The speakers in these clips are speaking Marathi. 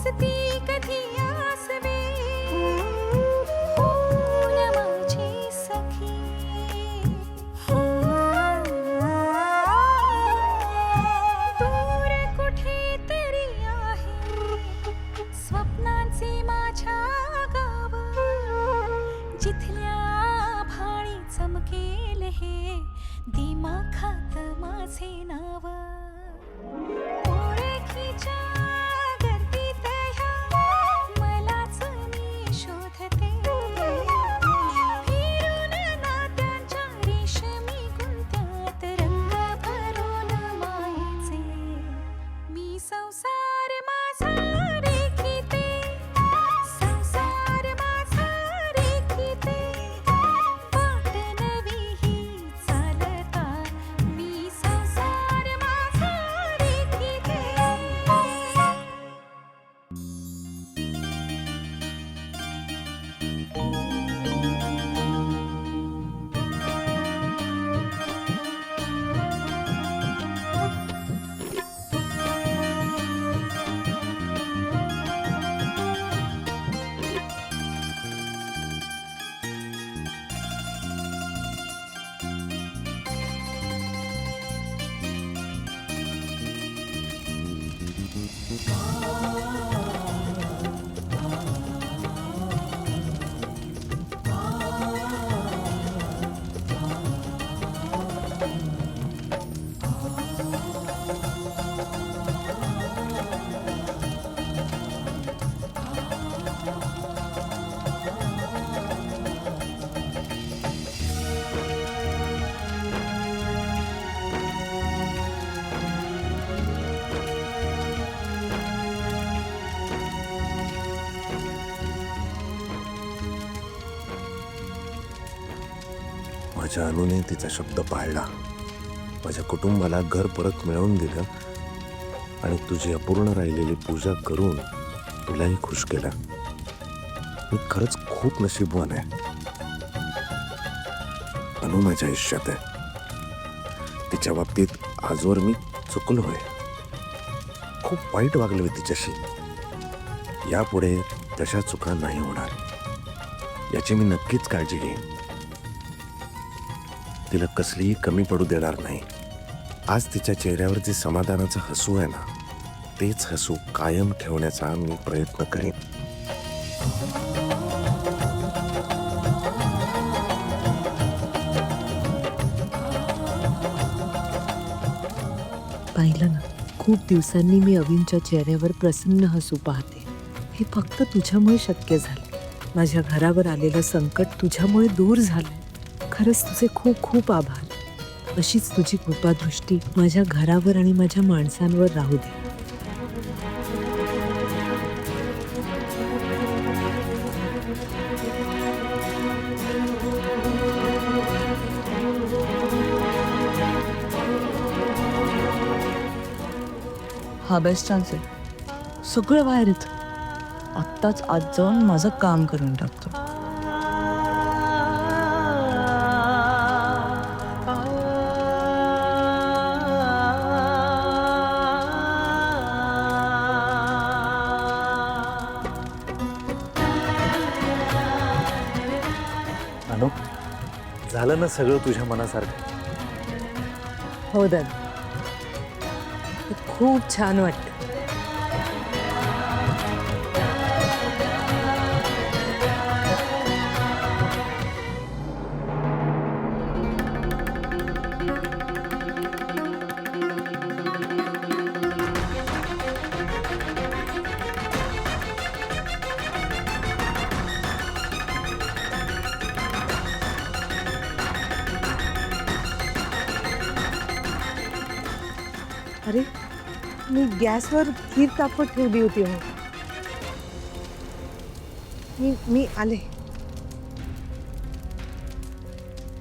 रुजती कधी आसवे होऊन माझी सखी. दूर कुठेतरी आहे स्वप्नांचे माझ्या गाव, जिथल्या भाळी चमकेल हे दिमाखात माझे नाव. ओळखीच्या गर्दीत ह्या मलाच मी शोधते, फिरून नात्यांच्या रेशमी गुंत्यात रंग भरून मायेचे. मी संसार माझा रेखीते, संसार माझा रेखीते, वाट नवी ही चालता. मी संसार माझा रेखीते. माझ्या अनुने तिचा शब्द पाळला, माझ्या कुटुंबाला घर परत मिळवून दिलं आणि तुझी अपूर्ण राहिलेली पूजा करून तुलाही खुश केलं. मी खरंच खूप नशीबवान आहे. अनु माझ्या आयुष्यात आहे. तिच्या बाबतीत आजवर मी चुकलोय, खूप वाईट वागलोय तिच्याशी. यापुढे तशा चुका नाही होणार याची मी नक्कीच काळजी घेईन. तिला कसलीही कमी पडू देणार नाही. आज तिच्या चेहऱ्यावर जे समाधानाचं हसू आहे ना, तेच हसू कायम ठेवण्याचा मी प्रयत्न करेन. पाहिलं ना, खूप दिवसांनी मी अविनच्या चेहऱ्यावर प्रसन्न हसू पाहते. हे फक्त तुझ्यामुळे शक्य झाले. माझ्या घरावर आलेलं संकट तुझ्यामुळे दूर झालं. खरंच तुझे खूप खूप आभार. अशीच तुझी कृपादृष्टी माझ्या घरावर आणि माझ्या माणसांवर राहू दे. हा बेस्ट चान्स आहे. सगळं बाहेर येतं. आत्ताच आज जाऊन माझं काम करून टाकतो. अनु, झालं ना सगळं तुझ्या मनासारखं? हो दादा, खूप छान वाटतं. अरे, मी गॅसवर खीर तापत ठेवली होती. मी आले.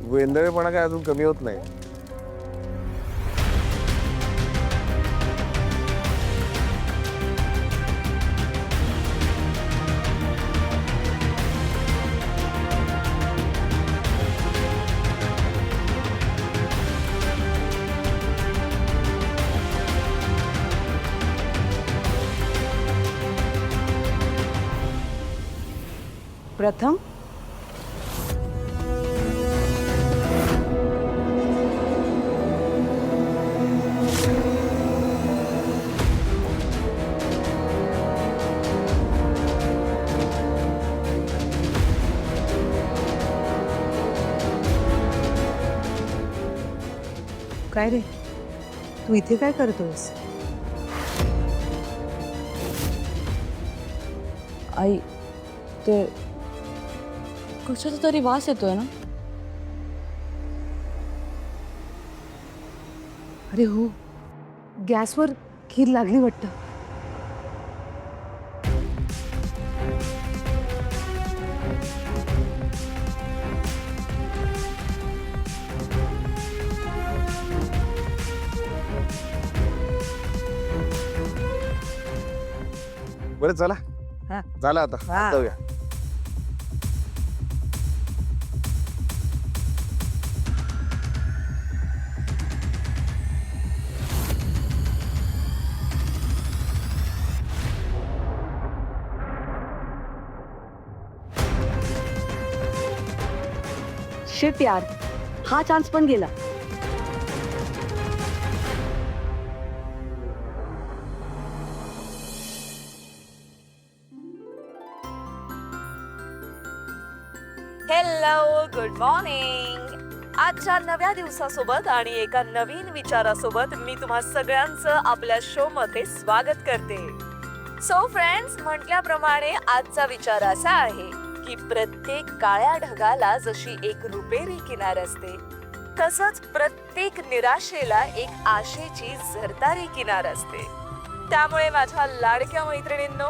वेंदळेपणा काय अजून कमी होत नाही. प्रथम काय रे, तू इथे काय करतोयस? आई ते कशाचा तरी वास येतोय ना. अरे हो, गॅसवर खीर लागली वाटतं. बरं चला, हा. झालं आता हा. जाऊया. शिट यार, हा चान्स पण गेला. Hello, good morning. आजच्या नव्या दिवसासोबत आणि एका नवीन विचारासोबत मी तुम्हा सगळ्यांचं आपल्या शो मध्ये स्वागत करते. सो फ्रेंड्स, म्हटल्याप्रमाणे आजचा विचार असा आहे की प्रत्येक काळ्या ढगाला जशी एक रुपेरी किनार असते, तसंच प्रत्येक निराशेला एक आशेची झरतारी किनार असते. त्यामुळे माझ्या लाडक्या मैत्रिणींनो,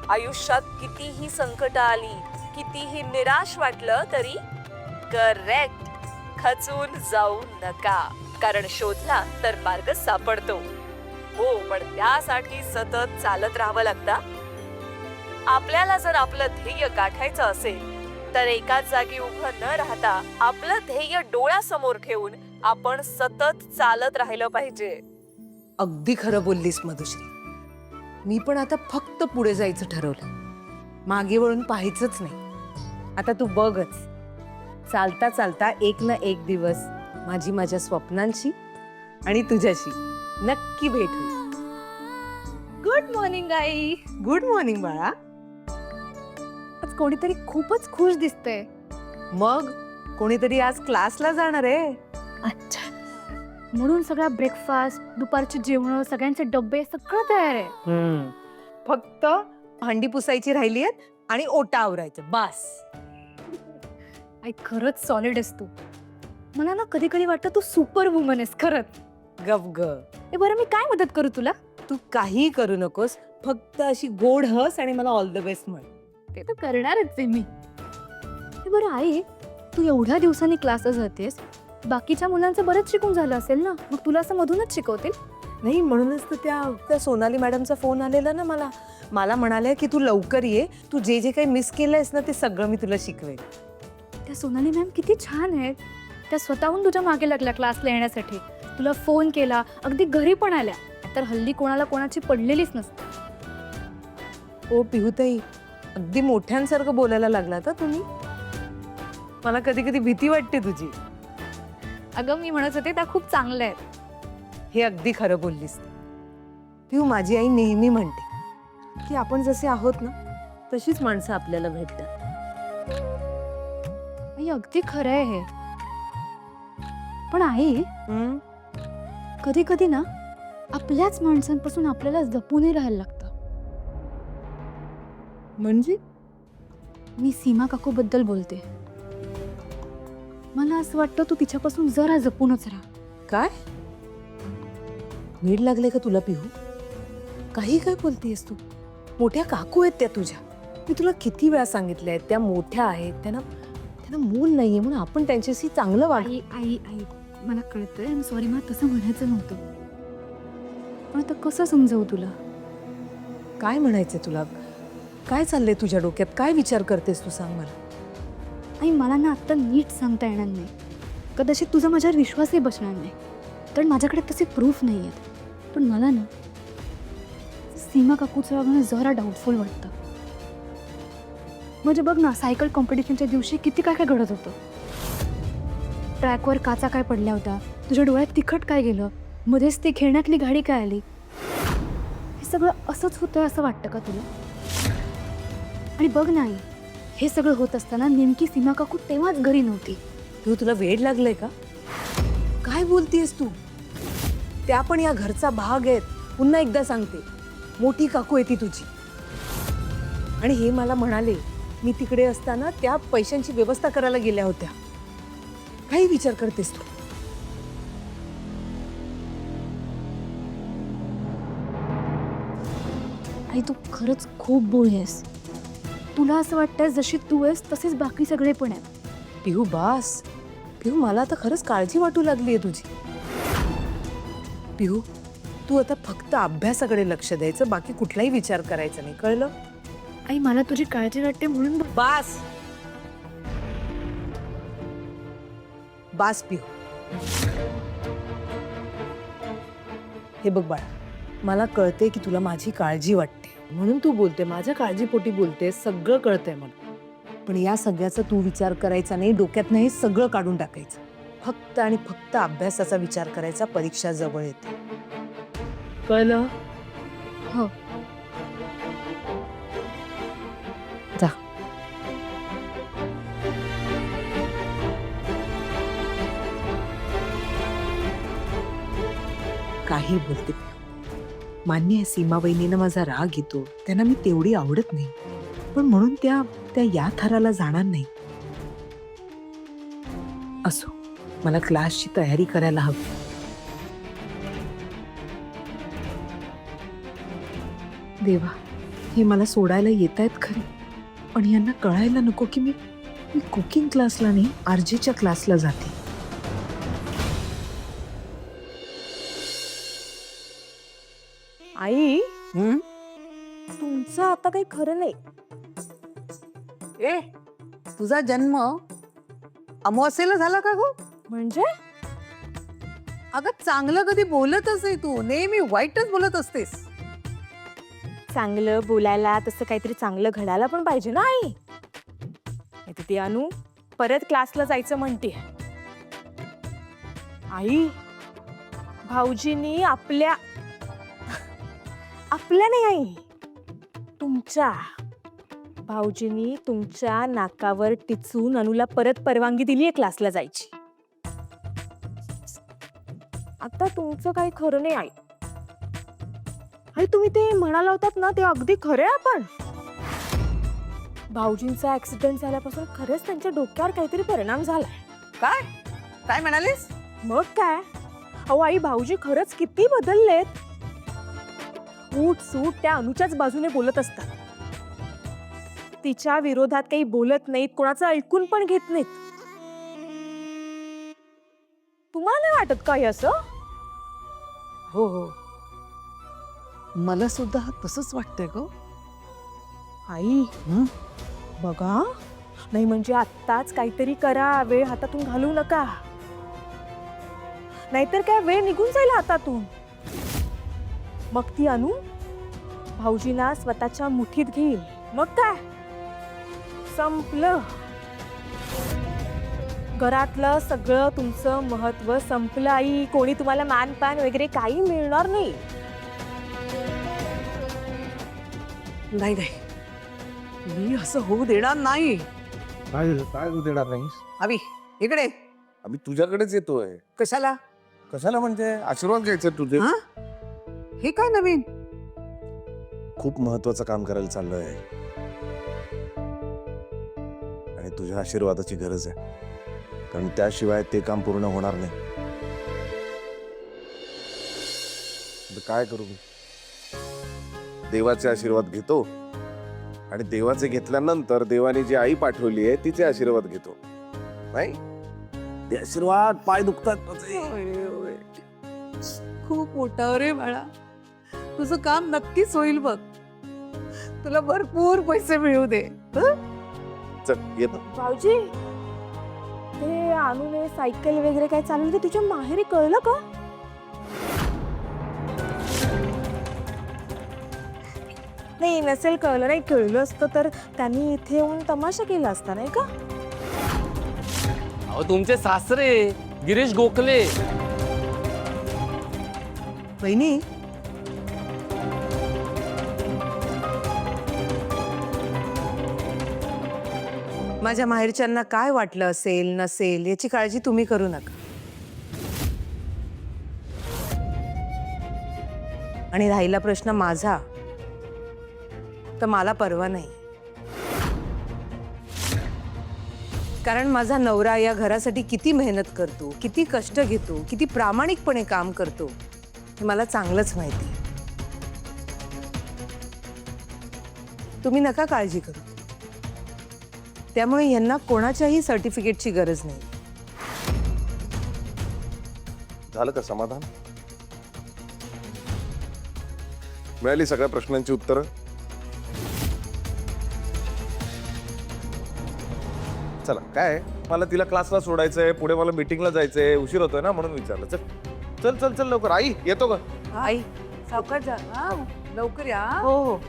आयुष्यात कितीही संकट आली, कितीही निराश वाटलं तरी करेक्ट, खचून जाऊ नका, कारण शोधला तर मार्ग सापडतो. हो, पण त्यासाठी सतत चालत राहावं लागतं. आपल्याला जर आपलं ध्येय गाठायचं असेल तर एकाच जागी उभं न राहता आपलं ध्येय डोळ्यासमोर ठेवून आपण सतत चालत राहिलं पाहिजे. अगदी खरं बोललीस मधुश्री. मी पण आता फक्त पुढे जायचं ठरवलं, मागे वळून पाहायचंच नाही. आता तू बघच, चालता चालता एक ना एक दिवस माझी माझ्या स्वप्नांशी आणि तुझ्याशी नक्की भेट होईल. Good morning I. Good morning बाळा. आज कोणीतरी खूपच खुश दिसते. मग कोणीतरी आज क्लासला जाणार आहे. अच्छा, म्हणून सगळा ब्रेकफास्ट, दुपारचे जेवण, सगळ्यांचे डब्बे सगळं तयार आहे. फक्त भांडी पुसायची राहिली आहेत आणि ओटा आवरायचं, बस. आई खरंच सॉलिड आहेस तू. मला ना कधी कधी वाटतं तू सुपर वुमन आहेस खरंच. गप ग. ए बरं, मी काय मदत करू तुला? तू काही करू नकोस, फक्त अशी गोड हस आणि मला ऑल द बेस्ट म्हण. ते तर करणारच आहे मी. ए बरं आई, तू एवढ्या दिवसांनी क्लासला जातेस, बाकीच्या मुलांचं बरंच शिकून झालं असेल ना, मग तुला असं मधूनच शिकवतील? नाही, म्हणूनच तर त्या सोनाली मॅडमचा फोन आलेला ना मला म्हणाले की तू लवकर ये, तू जे जे काही मिस केलंयस ना ते सगळं मी तुला शिकवेन. त्या सोनाली मॅम किती छान आहेत. त्या स्वतःहून तुझ्या मागे लागल्या क्लासला येण्यासाठी. तुला फोन केला, अगदी घरी पण आल्या. तर हल्ली कोणाला कोणाची पडलेलीच नसते. ओ पिहूताई, अगदी मोठ्यांसारखं बोलायला लागला तर तुम्ही. मला कधी कधी भीती वाटते तुझी. अगं, मी म्हणत होते त्या खूप चांगल्या आहेत. हे अगदी खरं बोललीस. पिहू, माझी आई नेहमी म्हणते की आपण जसे आहोत ना तशीच माणसं आपल्याला भेटतात. आई, अगदी खरं आहे हे. पण आई, कधी कधी ना आपल्याच माणसांपासून आपल्याला जपूनही राहायला लागतं. म्हणजे मी सीमा काकूबद्दल बोलते. मला असं वाटतं तू तिच्यापासून जरा जपूनच राहा. काय नीड लागले का तुला पिहू? काही काय बोलतेस तू? मोठ्या काकू आहेत त्या तुझ्या. मी तुला किती वेळा सांगितलंय त्या मोठ्या आहेत, त्यांना मूल नाहीये म्हणून आपण त्यांच्याशी चांगलं वाग. आई आई आई मला कळतंय, आय एम सॉरी, मला तसं म्हणायचं नव्हतं. पण आता कसं समजावू तुला? काय म्हणायचंय तुला? काय चाललंय तुझ्या डोक्यात? काय विचार करतेस तू, सांग मला. आई, मला ना आत्ता नीट सांगता येणार नाही. कदाचित तुझा माझ्यावर विश्वासही बसणार नाही, कारण माझ्याकडे तसे प्रूफ नाही आहेत. पण मला ना सीमा काकूचं वागणं जरा डाऊटफुल वाटतं. म्हणजे बघ ना, सायकल कॉम्पिटिशनच्या दिवशी किती काय काय घडत होतं. ट्रॅकवर काचा काय पडल्या होत्या, तुझ्या डोळ्यात तिखट काय गेलं, मध्येच ती खेळण्यातली गाडी काय आली. हे सगळं असंच होतंय असं वाटतं का तुला? आणि बघ नाही, हे सगळं होत असताना नेमकी सीमा काकू तेव्हाच घरी नव्हती. तुला वेड लागलंय का? काय बोलतीयस तू? त्या पण या घरचा भाग आहेत. पुन्हा एकदा सांगते, मोठी काकू आहे ती तुझी. आणि हे मला म्हणाले, मी तिकडे असताना त्या पैशांची व्यवस्था करायला गेल्या होत्या. काही विचार करतेस तू? आई तू खरंच खूप बोळी आहेस. तुला असं वाटतं जशी तू आहेस तसेच बाकी सगळे पण आहेत. पिहू बास. पिहू मला आता खरंच काळजी वाटू लागली आहे तुझी. पिहू तू आता फक्त अभ्यासाकडे लक्ष द्यायचं, बाकी कुठलाही विचार करायचा नाही, कळलं? आई मला तुझी काळजी वाटते म्हणून बास. बास पिहू. हे बघ बाळा, मला कळते की तुला माझी काळजी वाटते म्हणून तू बोलते, माझ्या काळजीपोटी बोलते, सगळं कळतंय मला. पण या सगळ्याचा तू विचार करायचा नाही, डोक्यात नाही सगळं काढून टाकायचं. फक्त आणि फक्त अभ्यासाचा विचार करायचा, परीक्षा जवळ येते, कळलं? हो. जा. काही बोलते. मान्य आहे, सीमा वहिनीनं माझा राग येतो, त्यांना मी तेवढी आवडत नाही, पण म्हणून त्या या थराला जाणार नाही. असो, मला क्लासची तयारी करायला हवी. देवा, हे मला सोडायला येत आहेत खरे, पण यांना कळायला नको की मी कुकिंग क्लासला नाही, आरजेच्या क्लासला जाते. आई तुमचं आता काही खरं नाही. ए, तुझा जन्म अमावास्येला झाला का गो? म्हणजे अगं चांगलं कधी बोलतच नाही तू, नेहमी वाईटच बोलत असतेस. चांगलं बोलायला तसं काहीतरी चांगलं घडायला पण पाहिजे ना आई. नाहीतर ती अनु परत क्लासला जायचं म्हणते. आई भाऊजींनी आपल्या नाही आई, तुमच्या भाऊजींनी तुमच्या नाकावर टिचून अनुला परत परवानगी दिलीये क्लासला जायची. आता तुमचं काही खरं नाही आई. आणि तुम्ही ते म्हणाला होतात ना, ते अगदी खरे आपण. भाऊजींचा ऍक्सिडेंट झाल्यापासून खरंच त्यांच्या डोक्यावर काहीतरी परिणाम झालाय. काय काय म्हणालीस? मग काय अहो आई, भाऊजी खरंच किती बदललेत. उठ सूट त्या अनुच्याच बाजूने बोलत असतात, तिच्या विरोधात काही बोलत नाहीत, कोणाचं ऐकून पण घेत नाहीत. तुम्हाला नाही वाटत काही असं? हो हो, मला सुद्धा तसंच वाटतंय ग. आई बघा, नाही म्हणजे आत्ताच काहीतरी करा, वेळ हातातून घालवू नका, नाहीतर काय वेळ निघून जाईल हातातून. मग ती अनु भाऊजींना स्वतःच्या मुठीत घेईल, मग काय संपलं. घरातलं सगळं तुमचं महत्व संपलं आई. कोणी तुम्हाला मानपान वगैरे काही मिळणार नाही. नाही नाही, मी असं होऊ देणार नाही. काय झालं? काय तू देणार नाहीस? अभि इकडे. आम्ही तुझ्याकडेच येतोय. कशाला? कशाला म्हणजे आशीर्वाद घ्यायचे तुझे. हा? हे काय नवीन? खूप महत्वाचं काम करायला चाललोय आणि तुझ्या आशीर्वादाची गरज आहे, कारण त्याशिवाय ते काम पूर्ण होणार नाही. काय करू मी? देवाचे आशीर्वाद घेतो आणि देवाचे घेतल्यानंतर देवाने जी आई पाठवली आहे तिचे आशीर्वाद घेतो. नाही ते आशीर्वाद पाय दुखतात. खूप मोठा रे बाळा, तुझं काम नक्कीच होईल बघ. तुला भरपूर पैसे मिळू दे. चल येतो. भाऊजी ते अनुने सायकल वगैरे काय चालवलं ते तुझ्या माहेरी कळलं का? नाही नसेल कळलं, नाही कळलं असतं तर त्यांनी इथे येऊन तमाशा केला असता नाही का? अहो तुमचे सासरे गिरीश गोखले. वहिनी, माझ्या माहेरच्यांना काय वाटलं असेल नसेल याची काळजी तुम्ही करू नका. आणि राहिला प्रश्न माझा, तर मला परवा नाही. कारण माझा नवरा या घरासाठी किती मेहनत करतो, किती कष्ट घेतो, किती प्रामाणिकपणे काम करतो हे मला चांगलंच माहिती. तुम्ही नका काळजी करू. त्यामुळे यांना कोणाच्याही सर्टिफिकेटची गरज नाही. झालं का समाधान? मिळाली सगळ्या प्रश्नांची उत्तरं? चला काय, मला तिला क्लासला सोडायचंय, पुढे मला मीटिंगला जायचंय, उशीर होतोय ना म्हणून विचारलं. चल चल चल चल लवकर. आई येतो का? आई सावकाश जा, हा लवकर या. हो हो.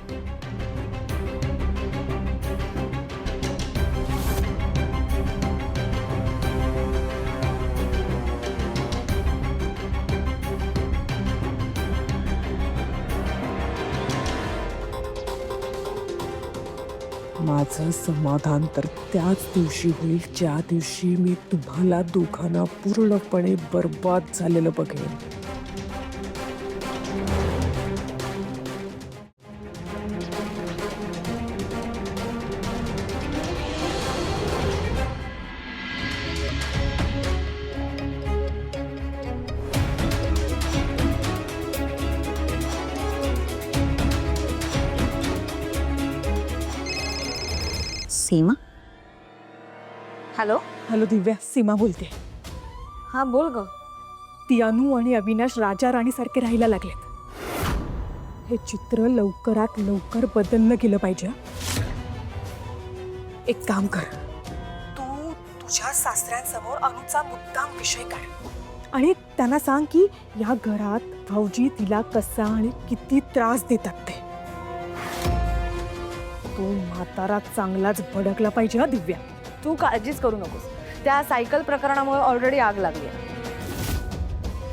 माझं समाधान तर त्याच दिवशी होईल ज्या दिवशी मी तुम्हाला दोघांना पूर्णपणे बर्बाद झालेलं बघेन. सीमा. हॅलो हॅलो दिव्या, सीमा बोलते. हा बोल ग. ती अनु आणि अविनाश राजा राणी सारखे राहायला लागलेत. हे चित्र लवकरात लवकर बदललं गेलं पाहिजे. एक काम कर, तू तुझ्या सासऱ्यांसमोर अनुचा मुद्दाम विषय काढ आणि त्यांना सांग की या घरात भाऊजी तिला कसा आणि किती त्रास देतात ते. तो म्हातारा चांगलाच भडकला पाहिजे. हा दिव्या, तू काळजीच करू नकोस. त्या सायकल प्रकरणामुळे ऑलरेडी आग लागली आहे.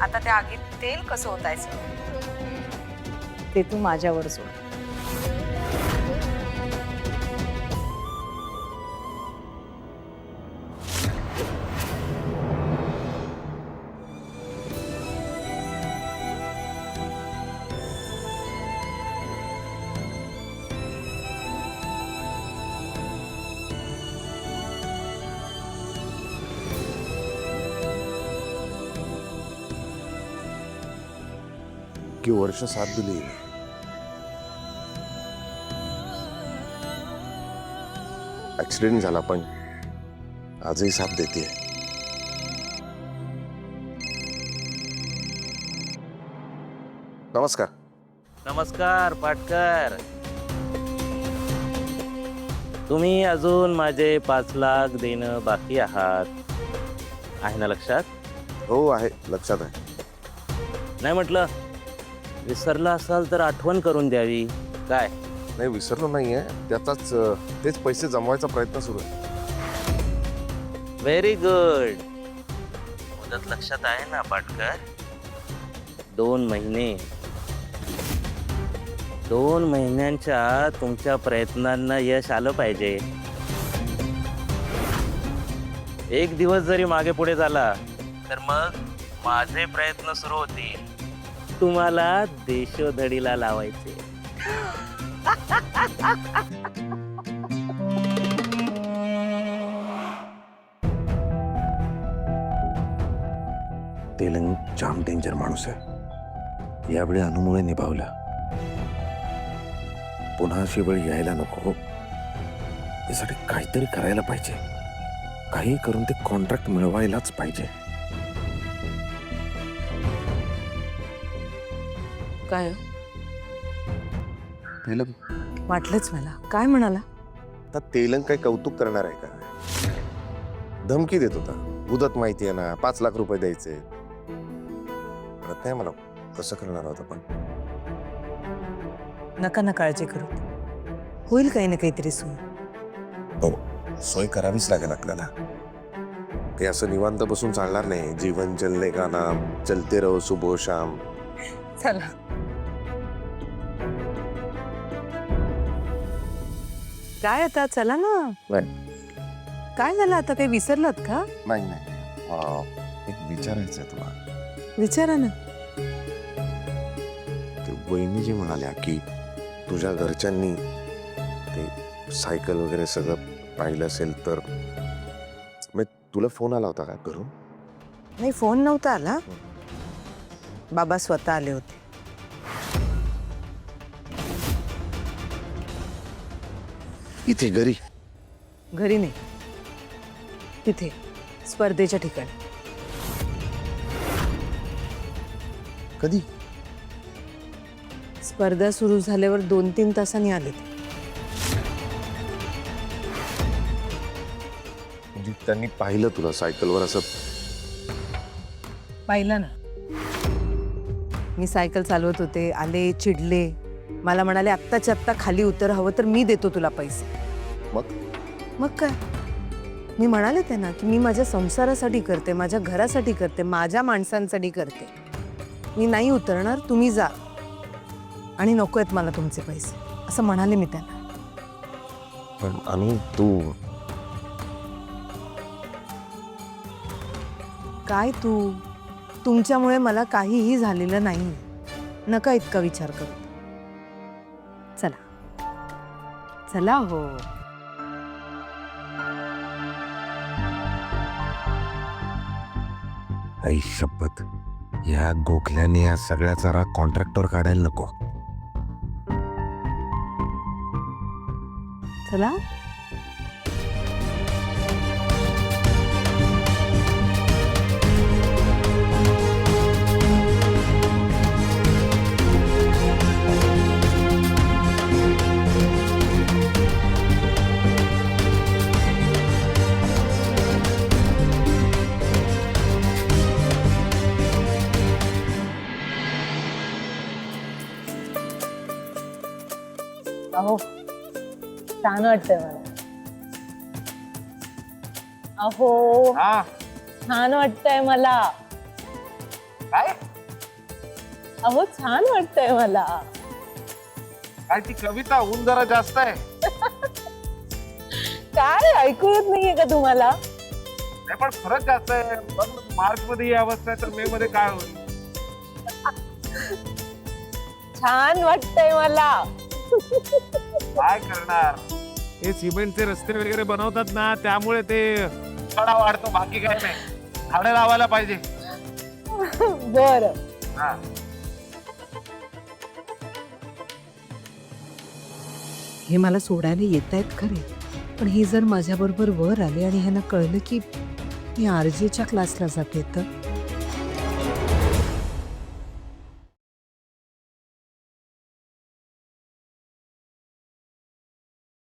आता त्या आगीत तेल कसं ओतायचं ते तू माझ्यावर सोड. की वर्ष साथ दिली. ऍक्सिडेंट झाला पण आजही साथ देते. नमस्कार. नमस्कार पाटकर. तुम्ही अजून माझे 5 लाख देणं बाकी आहात, आहे ना लक्षात? हो आहे, लक्षात आहे. नाही म्हटलं, विसरला असाल तर आठवण करून द्यावी. काय? नाही विसरलो नाहीये, त्याचाच तेच पैसे जमवायचा प्रयत्न सुरू आहे. Very good. मुदत लक्षात आहे ना पाटकर? 2 महिने. 2 महिन्यांच्या तुमच्या प्रयत्नांना यश आलं पाहिजे. एक दिवस जरी मागे पुढे झाला तर मग माझे प्रयत्न सुरू होतील तुम्हाला देशोधडीला लावायचे. तेलंग जाम डेंजर माणूस आहे. यावेळी अनुमुळे निभावला. पुन्हा अशी वेळ यायला नको. यासाठी काहीतरी करायला पाहिजे. काही करून ते कॉन्ट्रॅक्ट मिळवायलाच पाहिजे. काय तेलंग वाटलंच मला. काय म्हणाला? आता तेलंग काही कौतुक करणार आहे का? धमकी देत होता. मुदत माहिती आहे ना, 5 लाख रुपये द्यायचे. कळत नाही मला कसं करणार होता. पण नका ना काळजी करू. होईल काही ना काहीतरी सोय. हो, सोय करावीच लागेल आपल्याला. ते असं निवांत बसून चालणार नाही. जीवन चलने का नाम, चलते रहो सुबह शाम. चला. काय आता चला ना. काय झालं आता, काही विसरलात का? नाही एक विचारायचं आहे तुला. विचारा ना. ते वहिनी जी म्हणाल्या की तुझ्या घरच्यांनी ते सायकल वगैरे सगळं पाहिलं असेल तर मग तुला फोन आला होता का करून? नाही, फोन नव्हता आला. बाबा स्वतः आले होते. इथे घरी? घरी नाही, तिथे स्पर्धेच्या ठिकाणी. कधी? स्पर्धा सुरू झाल्यावर 2-3 तासांनी आले ते. म्हणजे त्यांनी पाहिलं तुला सायकलवर असं? पाहिलं ना. मी सायकल चालवत होते, आले, चिडले, मला म्हणाले आत्ताच्या आत्ता खाली उतर, हवं तर मी देतो तुला पैसे. मग काय, मी म्हणाले त्यांना की मी माझ्या संसारासाठी करते, माझ्या घरासाठी करते, माझ्या माणसांसाठी करते. मी नाही उतरणार, तुम्ही जा आणि नको आहेत मला तुमचे पैसे, असं म्हणाले मी त्यांना. पण अनु तू काय तू? तुमच्यामुळे मला काहीही झालेलं नाही. नका इतका विचार करू. चला चला. हो, आई शपथ, या गोखल्याने या सगळ्याचा राग कॉन्ट्रॅक्टवर काढायला नको. चला. अहो छान वाटतंय मला. अहो छान वाटतंय मला. काय अहो छान वाटतंय मला. काय ती कविता ऊन जरा जास्त आहे. काय ऐकू येत नाहीये का तुम्हाला? नाही पण खरंच जास्त आहे. मार्च मध्ये ही अवस्था आहे तर मे मध्ये काय होईल? छान वाटतंय मला. काय करणार, हे सिमेंटचे रस्ते वगैरे बनवतात ना, त्यामुळे ते उसाडा वाढतो, बाकी काय नाही. झाडं लावायला पाहिजे. बर. हा, हे मला सोडायला येत आहेत खरे, पण हे जर माझ्याबरोबर वर आले आणि ह्यांना कळलं की मी आरजेच्या क्लासला जाते तर